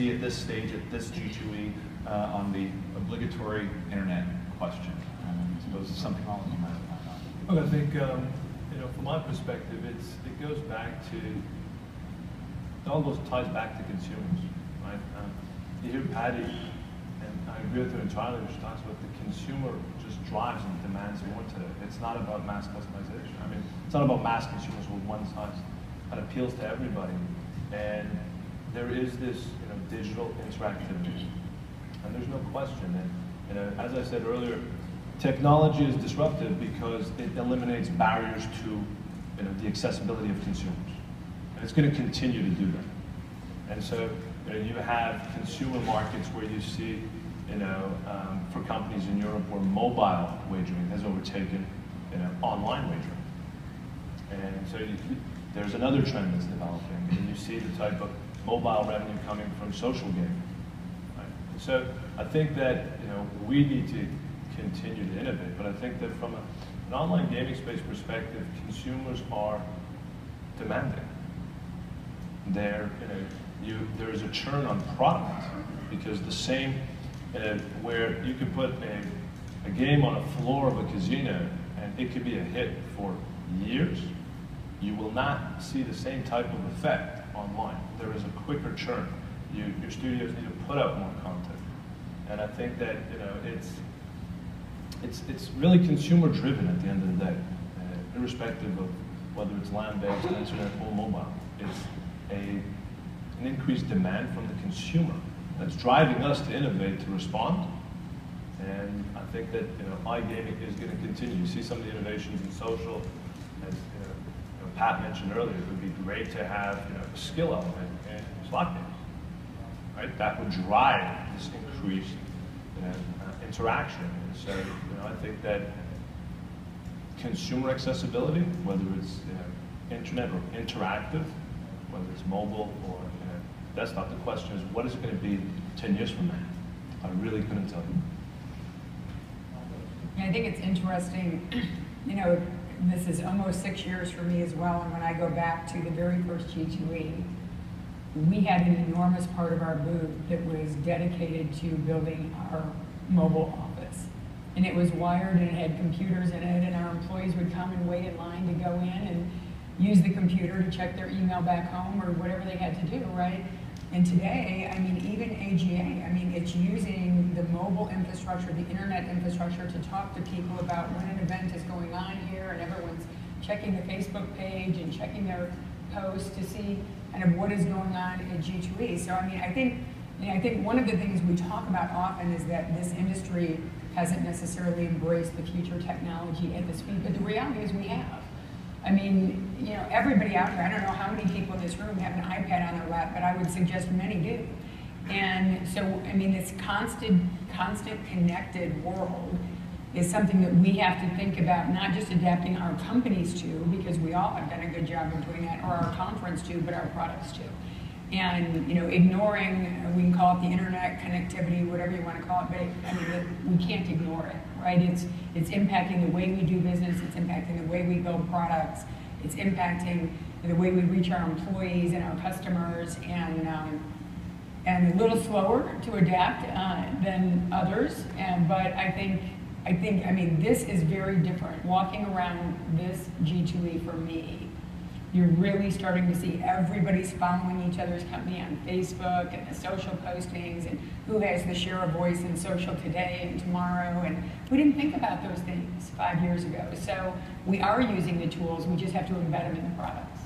see at this stage, at this G2E, on the obligatory internet question? I suppose it's something all of you might have found out. Well, I think, from my perspective, it goes back to, it almost ties back to consumers, right? You hear Patty, and I agree with her entirely, when she talks about the consumer just drives and demands more today. It's not about mass customization. I mean, it's not about mass consumers with one size. It appeals to everybody. And there is this digital interactivity. And there's no question that, as I said earlier, technology is disruptive because it eliminates barriers to the accessibility of consumers. And it's going to continue to do that. And so you have consumer markets where you see, for companies in Europe where mobile wagering has overtaken online wagering. And so there's another trend that's developing, and you see the type of mobile revenue coming from social gaming. Right? And so I think that we need to continue to innovate, but I think that from an online gaming space perspective, consumers are demanding. There is a churn on product because the same, where you could put a game on a floor of a casino and it could be a hit for years, you will not see the same type of effect online. There is a quicker churn. Your studios need to put out more content. And I think that it's really consumer driven at the end of the day, irrespective of whether it's land-based, internet, or mobile. It's an increased demand from the consumer that's driving us to innovate, to respond. And I think that iGaming is going to continue. You see some of the innovations in social, as Pat mentioned earlier. It would be great to have a skill element in slot games, right? That would drive this increased interaction. And so I think that consumer accessibility, whether it's internet or interactive, whether it's mobile or desktop, the question is, what is it going to be 10 years from now? I really couldn't tell you. I think it's interesting, this is almost 6 years for me as well, and when I go back to the very first G2E, we had an enormous part of our booth that was dedicated to building our mobile office. And it was wired and it had computers in it, and our employees would come and wait in line to go in and use the computer to check their email back home or whatever they had to do, right? And today, I mean, even AGA, I mean, it's using the mobile infrastructure, the internet infrastructure to talk to people about when an event is going on here, and everyone's checking the Facebook page and checking their posts to see kind of what is going on at G2E. So, I mean, I think one of the things we talk about often is that this industry hasn't necessarily embraced the future technology at the speed, but the reality is we have. I mean, everybody out here, I don't know how many people in this room have an iPad on their lap, but I would suggest many do. And so, I mean, this constant connected world is something that we have to think about, not just adapting our companies to, because we all have done a good job of doing that, or our conference to, but our products to. And ignoring, we can call it the internet connectivity, whatever you want to call it, but I mean, we can't ignore it, right? It's impacting the way we do business, it's impacting the way we build products, it's impacting the way we reach our employees and our customers, and a little slower to adapt than others. But I mean, this is very different. Walking around this G2E for me, you're really starting to see everybody's following each other's company on Facebook and the social postings and who has the share of voice in social today and tomorrow. And we didn't think about those things 5 years ago. So we are using the tools, we just have to embed them in the products.